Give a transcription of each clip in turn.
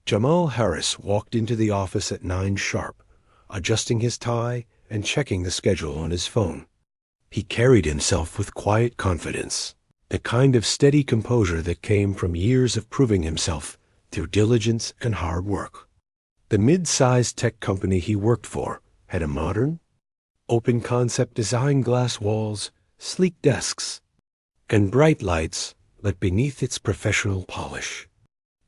Jamal Harris walked into the office at 9 sharp, adjusting his tie and checking the schedule on his phone. He carried himself with quiet confidence, the kind of steady composure that came from years of proving himself through diligence and hard work. The mid-sized tech company he worked for had a modern, open-concept design glass walls, sleek desks, and bright lights lit beneath its professional polish.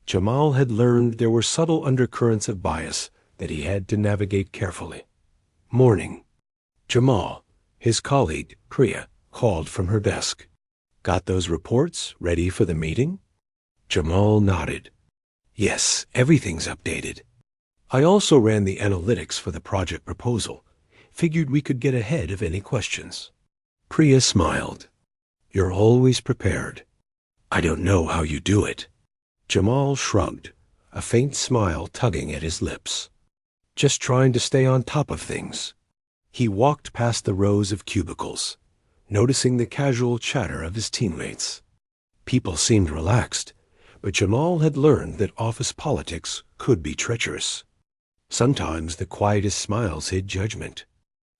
Jamal had learned there were subtle undercurrents of bias that he had to navigate carefully. Morning. Jamal, his colleague, Priya, called from her desk. Got those reports ready for the meeting? Jamal nodded. Yes, everything's updated. I also ran the analytics for the project proposal. Figured we could get ahead of any questions. Priya smiled. You're always prepared. I don't know how you do it. Jamal shrugged, a faint smile tugging at his lips. Just trying to stay on top of things. He walked past the rows of cubicles, noticing the casual chatter of his teammates. People seemed relaxed, but Jamal had learned that office politics could be treacherous. Sometimes the quietest smiles hid judgment.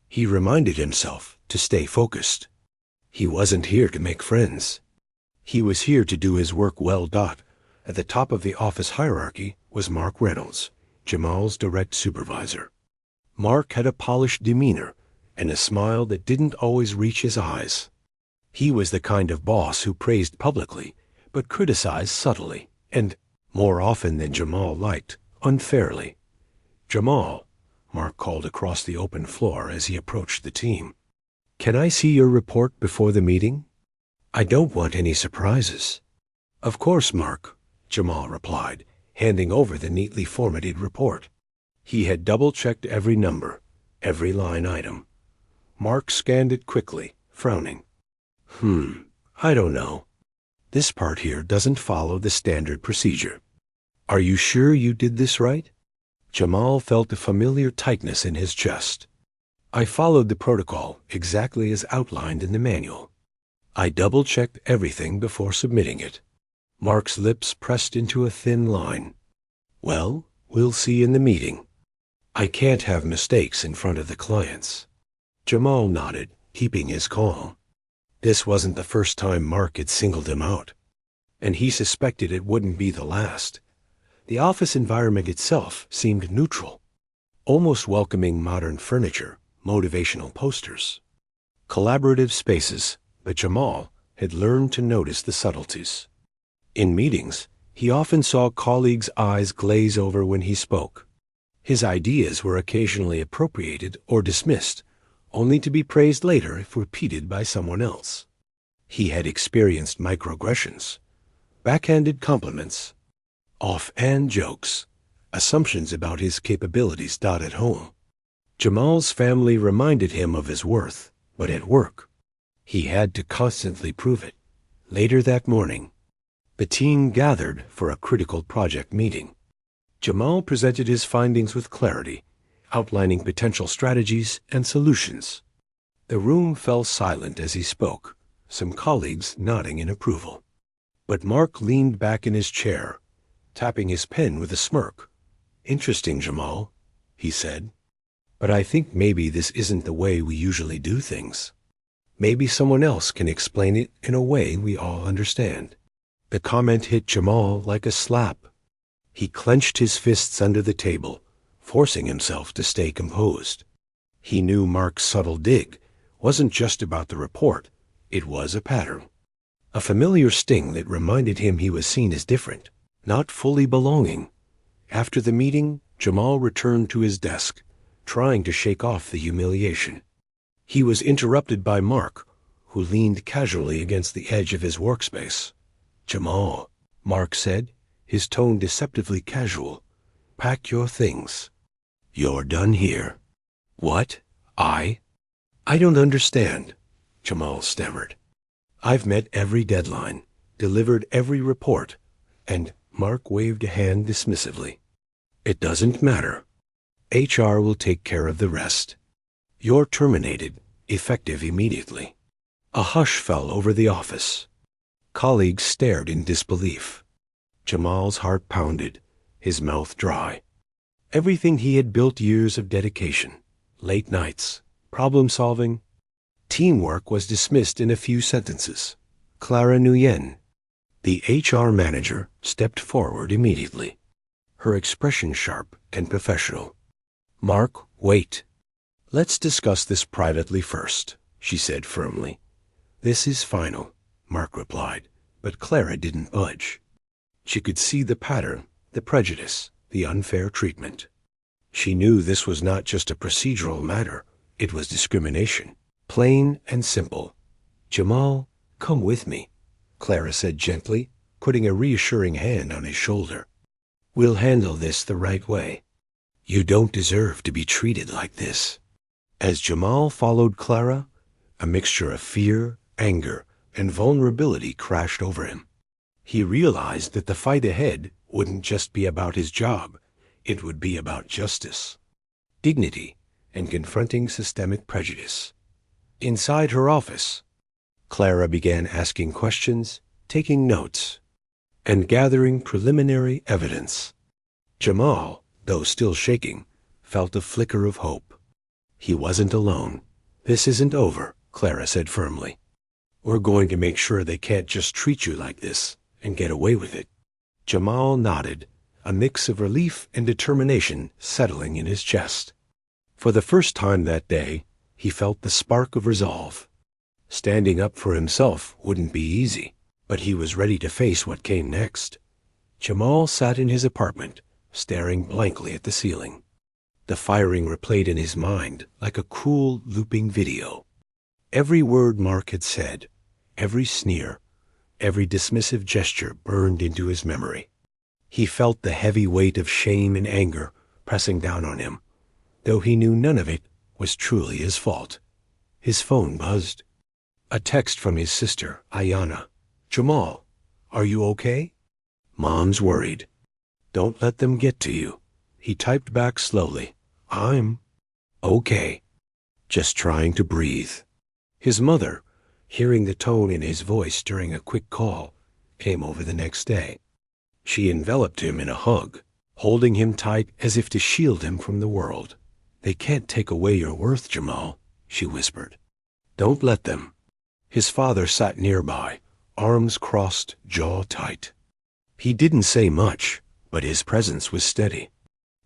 He reminded himself to stay focused. He wasn't here to make friends. He was here to do his work well. At the top of the office hierarchy was Mark Reynolds, Jamal's direct supervisor. Mark had a polished demeanor and a smile that didn't always reach his eyes. He was the kind of boss who praised publicly, but criticized subtly, and, more often than Jamal liked, unfairly. Jamal, Mark called across the open floor as he approached the team. Can I see your report before the meeting? I don't want any surprises. Of course, Mark, Jamal replied, handing over the neatly formatted report. He had double-checked every number, every line item. Mark scanned it quickly, frowning. I don't know. This part here doesn't follow the standard procedure. Are you sure you did this right? Jamal felt a familiar tightness in his chest. I followed the protocol exactly as outlined in the manual. I double-checked everything before submitting it. Mark's lips pressed into a thin line. Well, we'll see in the meeting. I can't have mistakes in front of the clients. Jamal nodded, keeping his calm. This wasn't the first time Mark had singled him out, and he suspected it wouldn't be the last. The office environment itself seemed neutral, almost welcoming modern furniture, motivational posters, collaborative spaces, but Jamal had learned to notice the subtleties. In meetings, he often saw colleagues' eyes glaze over when he spoke. His ideas were occasionally appropriated or dismissed, only to be praised later if repeated by someone else. He had experienced microaggressions, backhanded compliments, offhand jokes, assumptions about his capabilities. At home, Jamal's family reminded him of his worth, but at work, he had to constantly prove it. Later that morning, the team gathered for a critical project meeting. Jamal presented his findings with clarity, outlining potential strategies and solutions. The room fell silent as he spoke, some colleagues nodding in approval. But Mark leaned back in his chair, tapping his pen with a smirk. Interesting, Jamal, he said. But I think maybe this isn't the way we usually do things. Maybe someone else can explain it in a way we all understand. The comment hit Jamal like a slap. He clenched his fists under the table, forcing himself to stay composed. He knew Mark's subtle dig wasn't just about the report, it was a pattern. A familiar sting that reminded him he was seen as different, not fully belonging. After the meeting, Jamal returned to his desk, trying to shake off the humiliation. He was interrupted by Mark, who leaned casually against the edge of his workspace. Jamal, Mark said, his tone deceptively casual. Pack your things. You're done here. What? I don't understand, Jamal stammered. I've met every deadline, delivered every report, and Mark waved a hand dismissively. It doesn't matter. HR will take care of the rest. You're terminated, effective immediately. A hush fell over the office. Colleagues stared in disbelief. Jamal's heart pounded, his mouth dry. Everything he had built, years of dedication, late nights, problem-solving, teamwork, was dismissed in a few sentences. Clara Nguyen, the HR manager, stepped forward immediately, her expression sharp and professional. "Mark, wait. Let's discuss this privately first," she said firmly. "This is final," Mark replied, but Clara didn't budge. She could see the pattern, the prejudice, the unfair treatment. She knew this was not just a procedural matter, it was discrimination, plain and simple. "Jamal, come with me," Clara said gently, putting a reassuring hand on his shoulder. "We'll handle this the right way. You don't deserve to be treated like this." As Jamal followed Clara, a mixture of fear, anger, and vulnerability crashed over him. He realized that the fight ahead wouldn't just be about his job, it would be about justice, dignity, and confronting systemic prejudice. Inside her office, Clara began asking questions, taking notes, and gathering preliminary evidence. Jamal, though still shaking, felt a flicker of hope. He wasn't alone. "This isn't over," Clara said firmly. "We're going to make sure they can't just treat you like this and get away with it." Jamal nodded, a mix of relief and determination settling in his chest. For the first time that day, he felt the spark of resolve. Standing up for himself wouldn't be easy, but he was ready to face what came next. Jamal sat in his apartment, staring blankly at the ceiling. The firing replayed in his mind like a cruel, looping video. Every word Mark had said, every sneer, every dismissive gesture burned into his memory. He felt the heavy weight of shame and anger pressing down on him, though he knew none of it was truly his fault. His phone buzzed. A text from his sister, Ayana. "Jamal, are you okay?" "Mom's worried." "Don't let them get to you." He typed back slowly. "I'm okay. Just trying to breathe." His mother, hearing the tone in his voice during a quick call, came over the next day. She enveloped him in a hug, holding him tight as if to shield him from the world. "They can't take away your worth, Jamal," she whispered. "Don't let them." His father sat nearby, arms crossed, jaw tight. He didn't say much, but his presence was steady.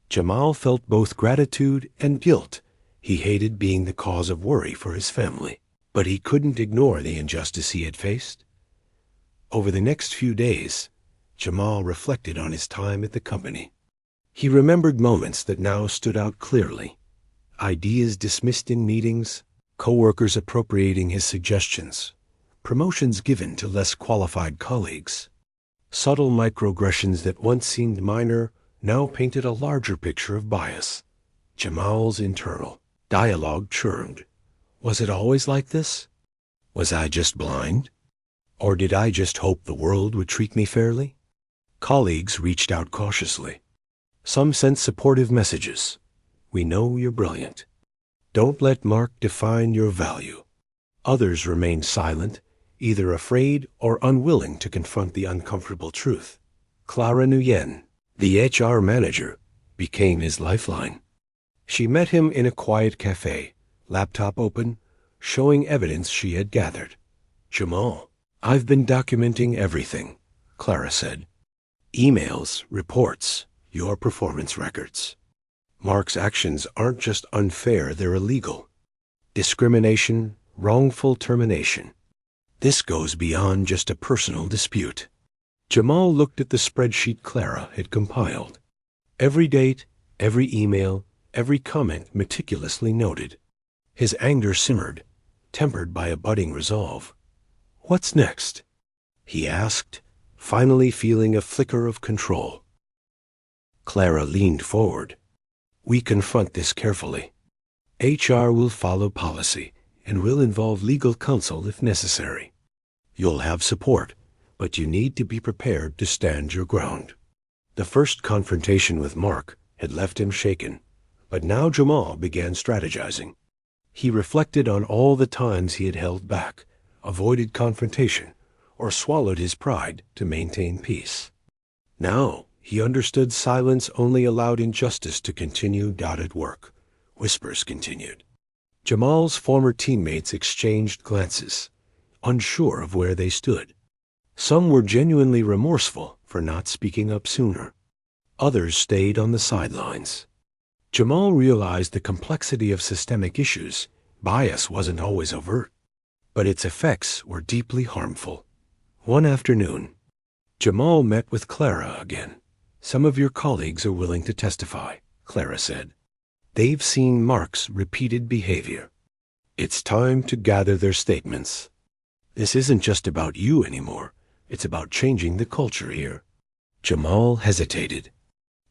Jamal felt both gratitude and guilt. He hated being the cause of worry for his family, but he couldn't ignore the injustice he had faced. Over the next few days, Jamal reflected on his time at the company. He remembered moments that now stood out clearly. Ideas dismissed in meetings, coworkers appropriating his suggestions, promotions given to less qualified colleagues. Subtle microaggressions that once seemed minor now painted a larger picture of bias. Jamal's internal dialogue churned. Was it always like this? Was I just blind? Or did I just hope the world would treat me fairly? Colleagues reached out cautiously. Some sent supportive messages. "We know you're brilliant. Don't let Mark define your value." Others remained silent, either afraid or unwilling to confront the uncomfortable truth. Clara Nguyen, the HR manager, became his lifeline. She met him in a quiet cafe, laptop open, showing evidence she had gathered. "Jamal, I've been documenting everything," Clara said. "Emails, reports, your performance records. Mark's actions aren't just unfair, they're illegal. Discrimination, wrongful termination. This goes beyond just a personal dispute." Jamal looked at the spreadsheet Clara had compiled. Every date, every email, every comment meticulously noted. His anger simmered, tempered by a budding resolve. "What's next?" he asked, finally feeling a flicker of control. Clara leaned forward. "We confront this carefully. HR will follow policy and will involve legal counsel if necessary. You'll have support, but you need to be prepared to stand your ground." The first confrontation with Mark had left him shaken, but now Jamal began strategizing. He reflected on all the times he had held back, avoided confrontation, or swallowed his pride to maintain peace. Now He understood silence only allowed injustice to continue. At work, whispers continued. Jamal's former teammates exchanged glances, unsure of where they stood. Some were genuinely remorseful for not speaking up sooner. Others stayed on the sidelines. Jamal realized the complexity of systemic issues. Bias wasn't always overt, but its effects were deeply harmful. One afternoon, Jamal met with Clara again. "Some of your colleagues are willing to testify," Clara said. "They've seen Mark's repeated behavior. It's time to gather their statements. This isn't just about you anymore. It's about changing the culture here." Jamal hesitated.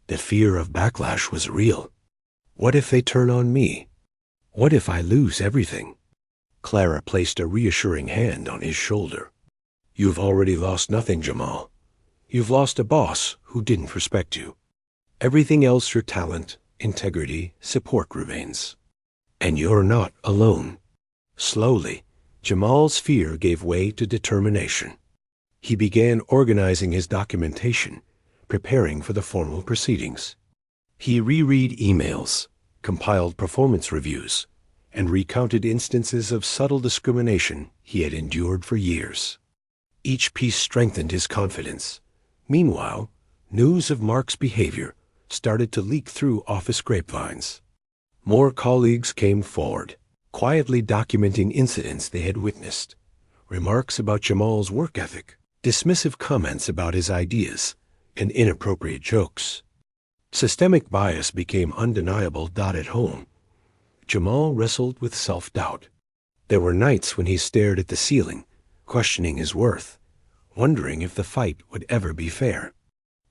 The fear of backlash was real. What if they turn on me? What if I lose everything? Clara placed a reassuring hand on his shoulder. "You've already lost nothing, Jamal. You've lost a boss who didn't respect you. Everything else, your talent, integrity, support remains. And you're not alone." Slowly, Jamal's fear gave way to determination. He began organizing his documentation, preparing for the formal proceedings. He reread emails, compiled performance reviews, and recounted instances of subtle discrimination he had endured for years. Each piece strengthened his confidence. Meanwhile, news of Mark's behavior started to leak through office grapevines. More colleagues came forward, quietly documenting incidents they had witnessed. Remarks about Jamal's work ethic, dismissive comments about his ideas, and inappropriate jokes. Systemic bias became undeniable. At home, Jamal wrestled with self-doubt. There were nights when he stared at the ceiling, questioning his worth, wondering if the fight would ever be fair.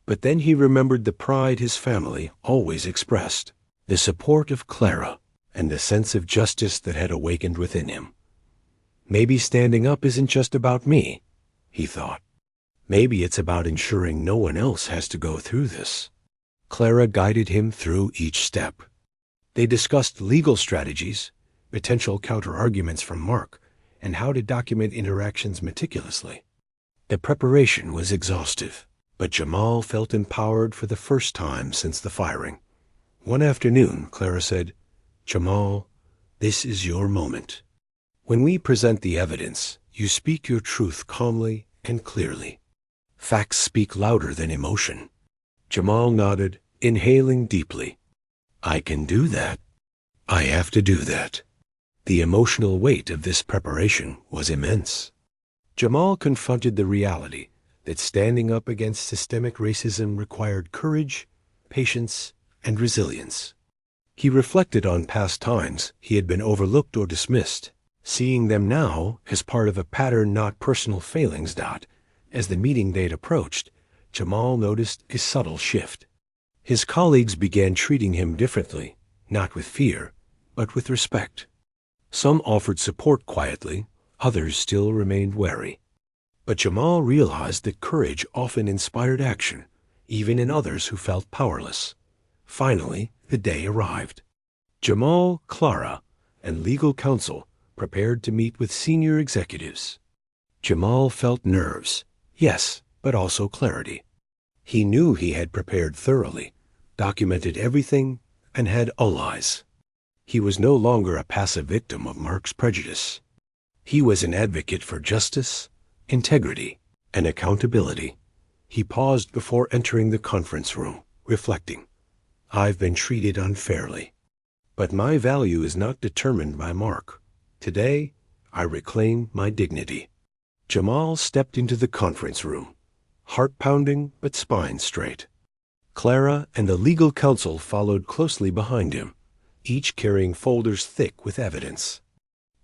But then he remembered the pride his family always expressed, the support of Clara, and the sense of justice that had awakened within him. Maybe standing up isn't just about me, he thought. Maybe it's about ensuring no one else has to go through this. Clara guided him through each step. They discussed legal strategies, potential counter-arguments from Mark, and how to document interactions meticulously. The preparation was exhaustive, but Jamal felt empowered for the first time since the firing. One afternoon, Clara said, "Jamal, this is your moment. When we present the evidence, you speak your truth calmly and clearly. Facts speak louder than emotion." Jamal nodded, inhaling deeply. "I can do that. I have to do that." The emotional weight of this preparation was immense. Jamal confronted the reality that standing up against systemic racism required courage, patience, and resilience. He reflected on past times he had been overlooked or dismissed, seeing them now as part of a pattern, not personal failings. As the meeting date approached, Jamal noticed a subtle shift. His colleagues began treating him differently, not with fear, but with respect. Some offered support quietly, others still remained wary. But Jamal realized that courage often inspired action, even in others who felt powerless. Finally, the day arrived. Jamal, Clara, and legal counsel prepared to meet with senior executives. Jamal felt nerves, yes, but also clarity. He knew he had prepared thoroughly, documented everything, and had allies. He was no longer a passive victim of Mark's prejudice. He was an advocate for justice, integrity, and accountability. He paused before entering the conference room, reflecting, "I've been treated unfairly. But my value is not determined by Mark. Today, I reclaim my dignity." Jamal stepped into the conference room, heart pounding but spine straight. Clara and the legal counsel followed closely behind him, each carrying folders thick with evidence.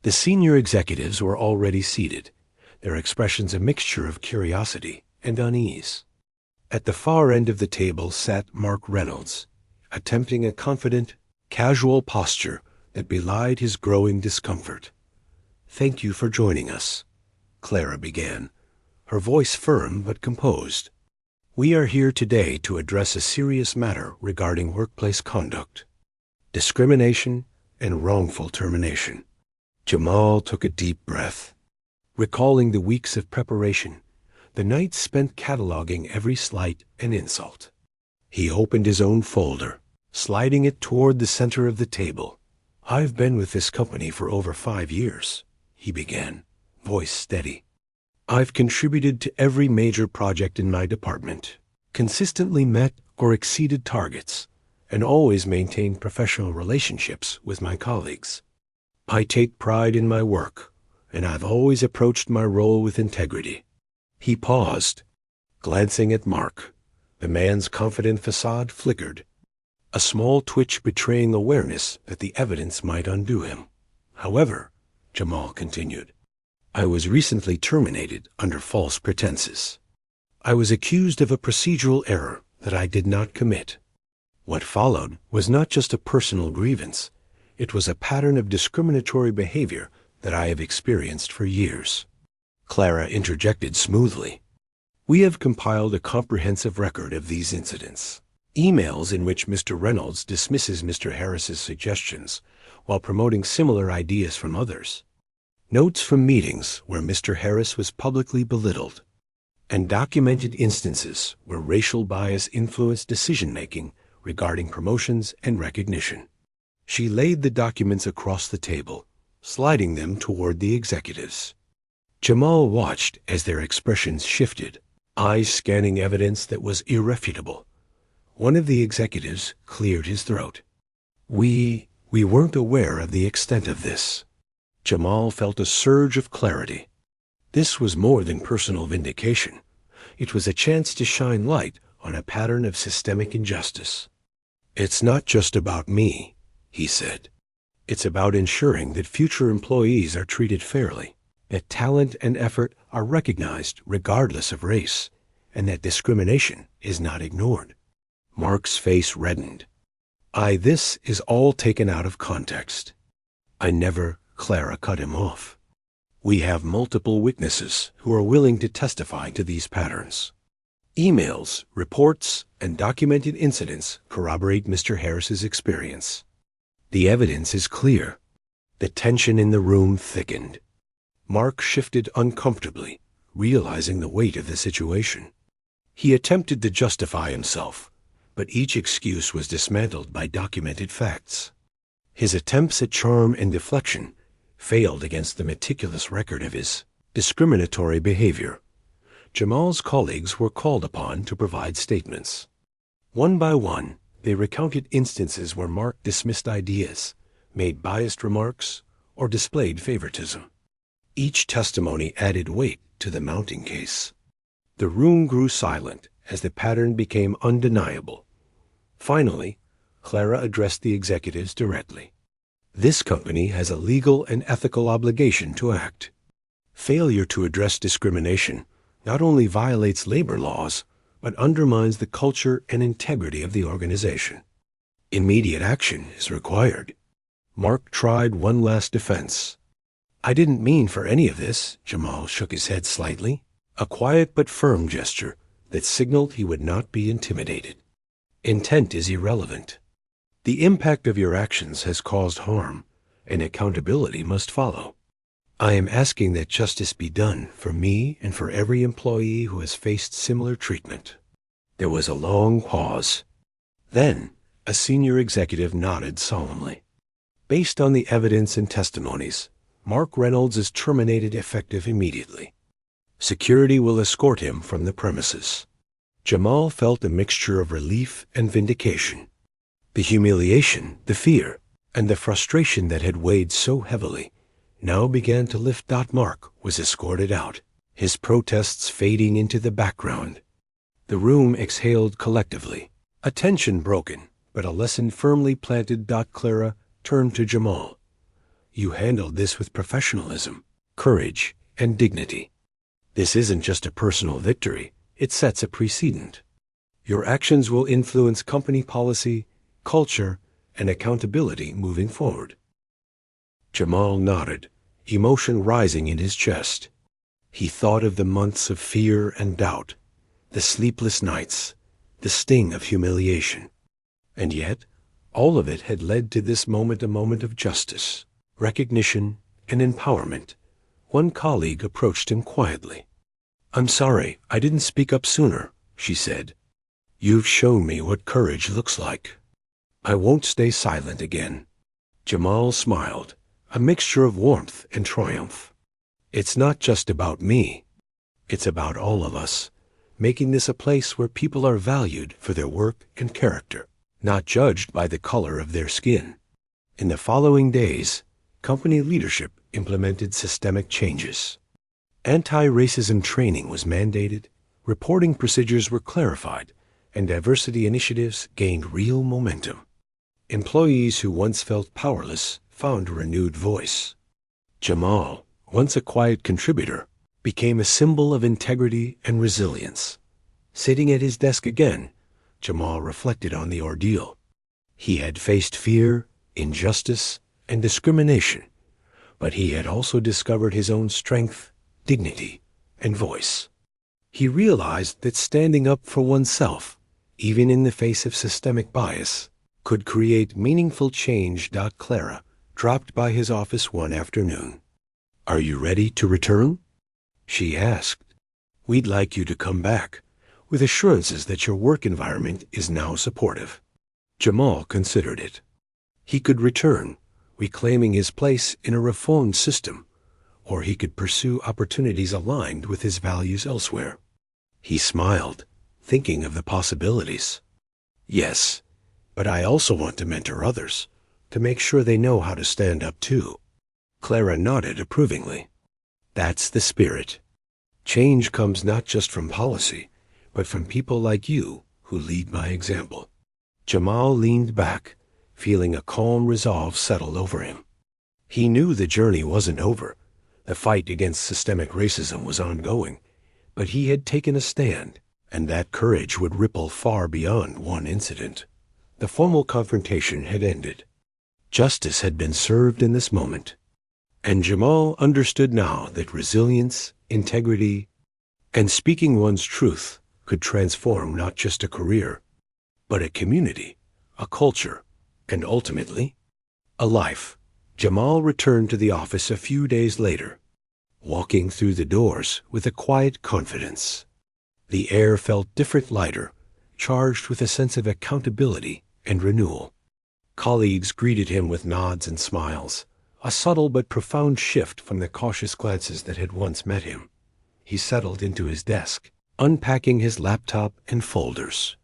The senior executives were already seated, their expressions a mixture of curiosity and unease. At the far end of the table sat Mark Reynolds, attempting a confident, casual posture that belied his growing discomfort. "Thank you for joining us," Clara began, her voice firm but composed. "We are here today to address a serious matter regarding workplace conduct, discrimination, and wrongful termination." Jamal took a deep breath, recalling the weeks of preparation, the nights spent cataloging every slight and insult. He opened his own folder, sliding it toward the center of the table. "I've been with this company for over 5 years," he began, voice steady. "I've contributed to every major project in my department, consistently met or exceeded targets, and always maintained professional relationships with my colleagues. I take pride in my work, and I've always approached my role with integrity." He paused, glancing at Mark. The man's confident facade flickered, a small twitch betraying awareness that the evidence might undo him. "However," Jamal continued, "I was recently terminated under false pretenses. I was accused of a procedural error that I did not commit. What followed was not just a personal grievance. It was a pattern of discriminatory behavior that I have experienced for years." Clara interjected smoothly. "We have compiled a comprehensive record of these incidents. Emails in which Mr. Reynolds dismisses Mr. Harris's suggestions while promoting similar ideas from others. Notes from meetings where Mr. Harris was publicly belittled, and documented instances where racial bias influenced decision-making regarding promotions and recognition." She laid the documents across the table, sliding them toward the executives. Jamal watched as their expressions shifted, eyes scanning evidence that was irrefutable. One of the executives cleared his throat. We weren't aware of the extent of this." Jamal felt a surge of clarity. This was more than personal vindication. It was a chance to shine light on a pattern of systemic injustice. "It's not just about me," he said. "It's about ensuring that future employees are treated fairly, that talent and effort are recognized regardless of race, and that discrimination is not ignored." Mark's face reddened. This is all taken out of context." "I never," Clara cut him off. "We have multiple witnesses who are willing to testify to these patterns. Emails, reports, and documented incidents corroborate Mr. Harris's experience. The evidence is clear." The tension in the room thickened. Mark shifted uncomfortably, realizing the weight of the situation. He attempted to justify himself, but each excuse was dismantled by documented facts. His attempts at charm and deflection failed against the meticulous record of his discriminatory behavior. Jamal's colleagues were called upon to provide statements. One by one, they recounted instances where Mark dismissed ideas, made biased remarks, or displayed favoritism. Each testimony added weight to the mounting case. The room grew silent as the pattern became undeniable. Finally, Clara addressed the executives directly. "This company has a legal and ethical obligation to act. Failure to address discrimination not only violates labor laws, but undermines the culture and integrity of the organization. Immediate action is required." Mark tried one last defense. "I didn't mean for any of this." Jamal shook his head slightly, a quiet but firm gesture that signaled he would not be intimidated. "Intent is irrelevant. The impact of your actions has caused harm, and accountability must follow. I am asking that justice be done for me and for every employee who has faced similar treatment." There was a long pause. Then, a senior executive nodded solemnly. "Based on the evidence and testimonies, Mark Reynolds is terminated effective immediately. Security will escort him from the premises." Jamal felt a mixture of relief and vindication. The humiliation, the fear, and the frustration that had weighed so heavily now began to lift. Mark was escorted out, his protests fading into the background. The room exhaled collectively, a tension broken, but a lesson firmly planted. Clara turned to Jamal. "You handled this with professionalism, courage, and dignity. This isn't just a personal victory, it sets a precedent. Your actions will influence company policy, culture, and accountability moving forward." Jamal nodded, emotion rising in his chest. He thought of the months of fear and doubt, the sleepless nights, the sting of humiliation. And yet, all of it had led to this moment, a moment of justice, recognition, and empowerment. One colleague approached him quietly. "I'm sorry, I didn't speak up sooner," she said. You've shown me what courage looks like. I won't stay silent again." Jamal smiled, a mixture of warmth and triumph. "It's not just about me. It's about all of us, making this a place where people are valued for their work and character, not judged by the color of their skin." In the following days, company leadership implemented systemic changes. Anti-racism training was mandated, reporting procedures were clarified, and diversity initiatives gained real momentum. Employees who once felt powerless found a renewed voice. Jamal, once a quiet contributor, became a symbol of integrity and resilience. Sitting at his desk again, Jamal reflected on the ordeal. He had faced fear, injustice, and discrimination, but he had also discovered his own strength, dignity, and voice. He realized that standing up for oneself, even in the face of systemic bias, could create meaningful change. Clara dropped by his office one afternoon. "Are you ready to return?" she asked. "We'd like you to come back, with assurances that your work environment is now supportive." Jamal considered it. He could return, reclaiming his place in a reformed system, or he could pursue opportunities aligned with his values elsewhere. He smiled, thinking of the possibilities. "Yes, but I also want to mentor others, to make sure they know how to stand up too." Clara nodded approvingly. "That's the spirit. Change comes not just from policy, but from people like you who lead by example." Jamal leaned back, feeling a calm resolve settle over him. He knew the journey wasn't over. The fight against systemic racism was ongoing, but he had taken a stand, and that courage would ripple far beyond one incident. The formal confrontation had ended. Justice had been served in this moment, and Jamal understood now that resilience, integrity, and speaking one's truth could transform not just a career, but a community, a culture, and ultimately, a life. Jamal returned to the office a few days later, walking through the doors with a quiet confidence. The air felt different, lighter, charged with a sense of accountability and renewal. Colleagues greeted him with nods and smiles, a subtle but profound shift from the cautious glances that had once met him. He settled into his desk, unpacking his laptop and folders.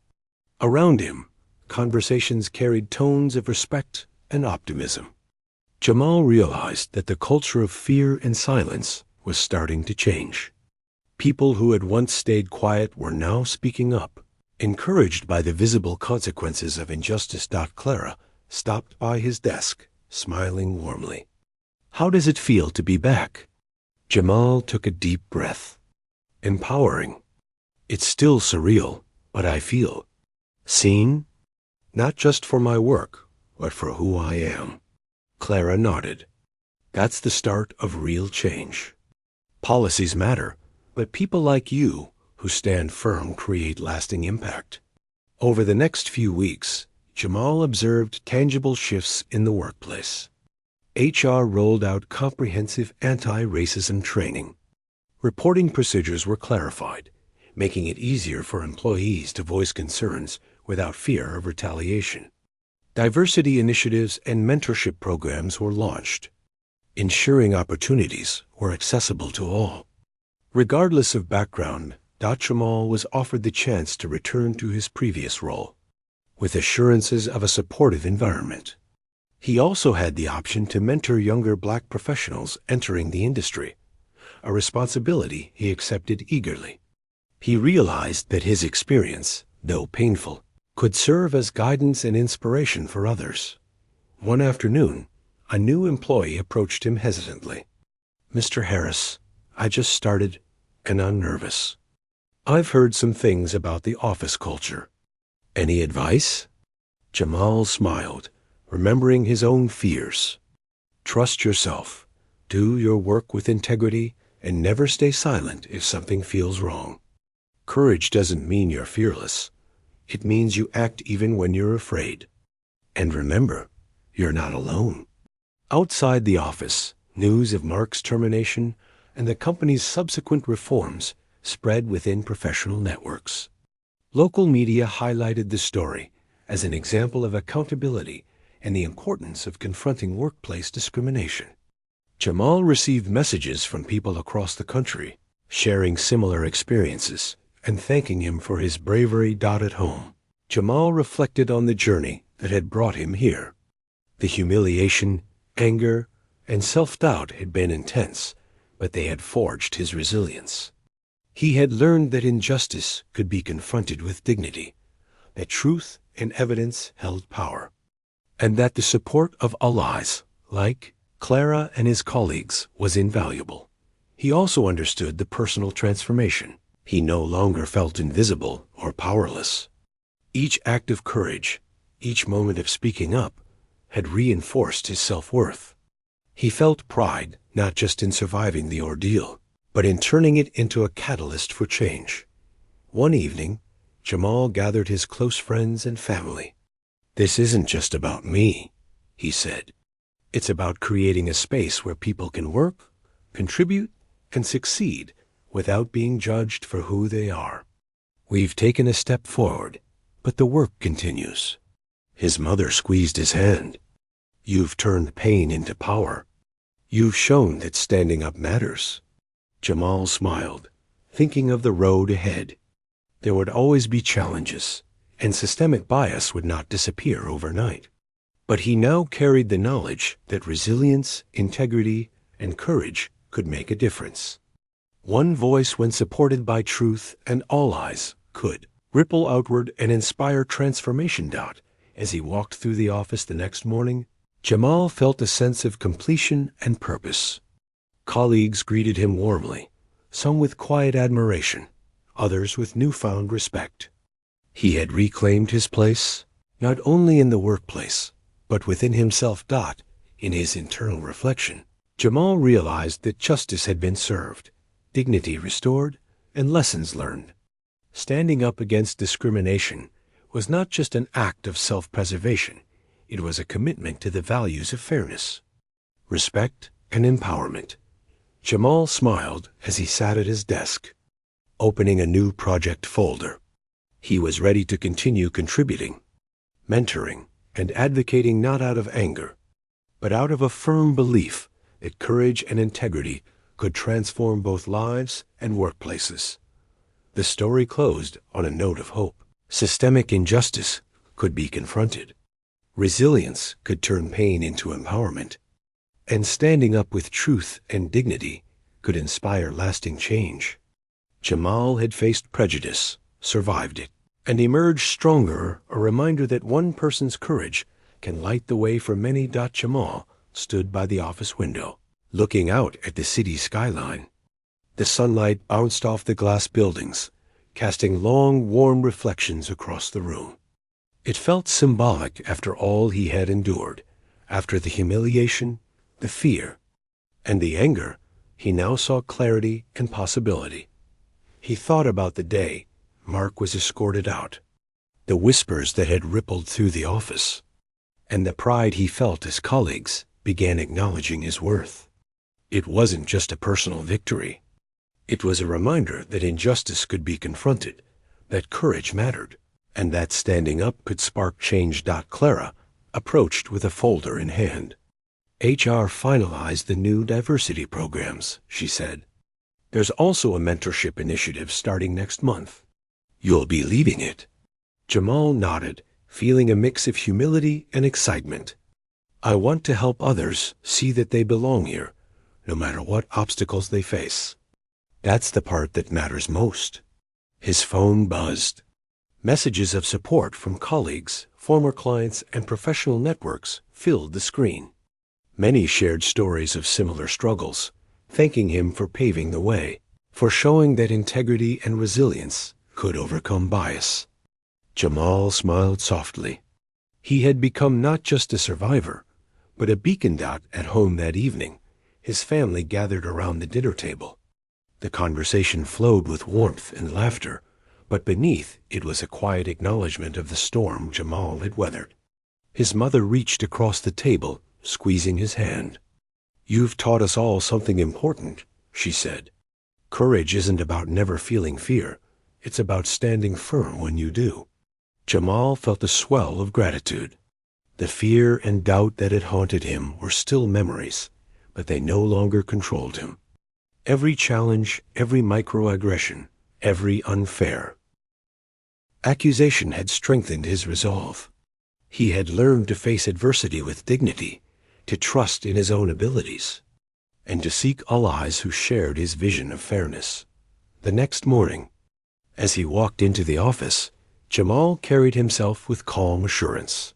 Around him, conversations carried tones of respect and optimism. Jamal realized that the culture of fear and silence was starting to change. People who had once stayed quiet were now speaking up. Encouraged by the visible consequences of injustice. Clara stopped by his desk, smiling warmly. "How does it feel to be back?" Jamal took a deep breath. "Empowering. It's still surreal, but I feel seen, not just for my work, but for who I am." Clara nodded. "That's the start of real change. Policies matter, but people like you who stand firm create lasting impact." Over the next few weeks, Jamal observed tangible shifts in the workplace. HR rolled out comprehensive anti-racism training. Reporting procedures were clarified, making it easier for employees to voice concerns without fear of retaliation. Diversity initiatives and mentorship programs were launched, ensuring opportunities were accessible to all. Regardless of background, Jamal was offered the chance to return to his previous role, with assurances of a supportive environment. He also had the option to mentor younger Black professionals entering the industry, a responsibility he accepted eagerly. He realized that his experience, though painful, could serve as guidance and inspiration for others. One afternoon, a new employee approached him hesitantly. "Mr. Harris, I just started, and I'm nervous. I've heard some things about the office culture. Any advice?" Jamal smiled, remembering his own fears. "Trust yourself, do your work with integrity, and never stay silent if something feels wrong. Courage doesn't mean you're fearless. It means you act even when you're afraid. And remember, you're not alone." Outside the office, news of Mark's termination and the company's subsequent reforms spread within professional networks. Local media highlighted the story as an example of accountability and the importance of confronting workplace discrimination. Jamal received messages from people across the country, sharing similar experiences and thanking him for his bravery. At home, Jamal reflected on the journey that had brought him here. The humiliation, anger, and self-doubt had been intense, but they had forged his resilience. He had learned that injustice could be confronted with dignity, that truth and evidence held power, and that the support of allies like Clara and his colleagues was invaluable. He also understood the personal transformation. He no longer felt invisible or powerless. Each act of courage, each moment of speaking up, had reinforced his self-worth. He felt pride not just in surviving the ordeal, but in turning it into a catalyst for change. One evening, Jamal gathered his close friends and family. "This isn't just about me," he said. "It's about creating a space where people can work, contribute, and succeed without being judged for who they are. We've taken a step forward, but the work continues." His mother squeezed his hand. "You've turned pain into power. You've shown that standing up matters." Jamal smiled, thinking of the road ahead. There would always be challenges, and systemic bias would not disappear overnight. But he now carried the knowledge that resilience, integrity, and courage could make a difference. One voice, when supported by truth and all eyes, could ripple outward and inspire transformation. As he walked through the office the next morning, Jamal felt a sense of completion and purpose. Colleagues greeted him warmly, some with quiet admiration, others with newfound respect. He had reclaimed his place, not only in the workplace, but within himself. In his internal reflection, Jamal realized that justice had been served, dignity restored, and lessons learned. Standing up against discrimination was not just an act of self-preservation, it was a commitment to the values of fairness, respect, and empowerment. Jamal smiled as he sat at his desk, opening a new project folder. He was ready to continue contributing, mentoring, and advocating not out of anger, but out of a firm belief that courage and integrity could transform both lives and workplaces. The story closed on a note of hope. Systemic injustice could be confronted. Resilience could turn pain into empowerment. And standing up with truth and dignity could inspire lasting change. Jamal had faced prejudice, survived it, and emerged stronger, a reminder that one person's courage can light the way for many. Jamal stood by the office window, looking out at the city skyline. The sunlight bounced off the glass buildings, casting long, warm reflections across the room. It felt symbolic after all he had endured, after the humiliation, the fear, and the anger. He now saw clarity and possibility. He thought about the day Mark was escorted out, the whispers that had rippled through the office, and the pride he felt as colleagues began acknowledging his worth. It wasn't just a personal victory. It was a reminder that injustice could be confronted, that courage mattered, and that standing up could spark change. Clara approached with a folder in hand. "HR finalized the new diversity programs," she said. "There's also a mentorship initiative starting next month. You'll be leading it." Jamal nodded, feeling a mix of humility and excitement. "I want to help others see that they belong here, no matter what obstacles they face. That's the part that matters most." His phone buzzed. Messages of support from colleagues, former clients, and professional networks filled the screen. Many shared stories of similar struggles, thanking him for paving the way, for showing that integrity and resilience could overcome bias. Jamal smiled softly. He had become not just a survivor, but a beacon. At home that evening, his family gathered around the dinner table. The conversation flowed with warmth and laughter, but beneath it was a quiet acknowledgement of the storm Jamal had weathered. His mother reached across the table, squeezing his hand. "You've taught us all something important," she said. "Courage isn't about never feeling fear. It's about standing firm when you do. Jamal felt a swell of gratitude. The fear and doubt that had haunted him were still memories, but they no longer controlled him. Every challenge, every microaggression, every unfair accusation had strengthened his resolve. He had learned to face adversity with dignity, to trust in his own abilities, and to seek allies who shared his vision of fairness. The next morning, as he walked into the office, Jamal carried himself with calm assurance.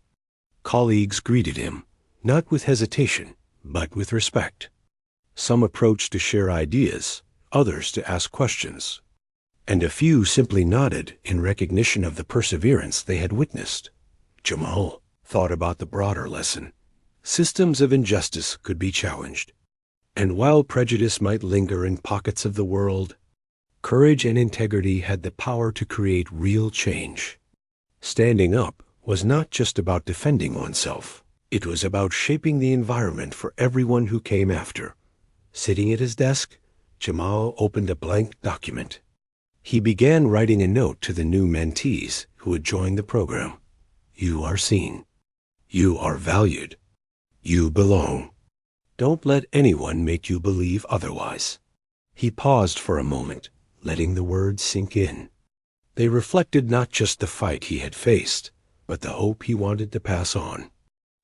Colleagues greeted him, not with hesitation, but with respect. Some approached to share ideas, others to ask questions, and a few simply nodded in recognition of the perseverance they had witnessed. Jamal thought about the broader lesson. Systems of injustice could be challenged, and while prejudice might linger in pockets of the world, courage and integrity had the power to create real change. Standing up was not just about defending oneself. It was about shaping the environment for everyone who came after. Sitting at his desk, Jamal opened a blank document. He began writing a note to the new mentees who had joined the program. You are seen. You are valued. You belong. Don't let anyone make you believe otherwise. He paused for a moment, letting the words sink in. They reflected not just the fight he had faced, but the hope he wanted to pass on.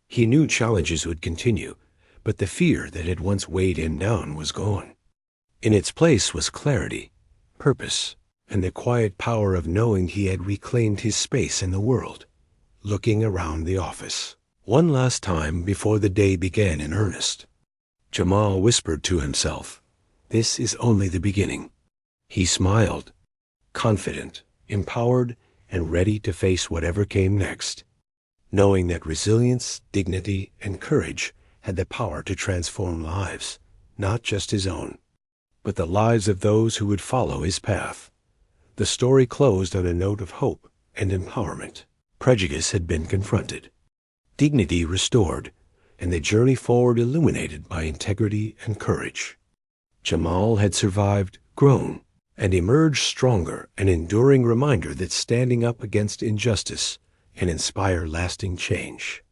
He knew challenges would continue, but the fear that had once weighed him down was gone. In its place was clarity, purpose, and the quiet power of knowing he had reclaimed his space in the world. Looking around the office one last time before the day began in earnest, Jamal whispered to himself, "This is only the beginning." He smiled, confident, empowered, and ready to face whatever came next, knowing that resilience, dignity, and courage had the power to transform lives, not just his own, but the lives of those who would follow his path. The story closed on a note of hope and empowerment. Prejudice had been confronted, dignity restored, and the journey forward illuminated by integrity and courage. Jamal had survived, grown, and emerged stronger, an enduring reminder that standing up against injustice can inspire lasting change.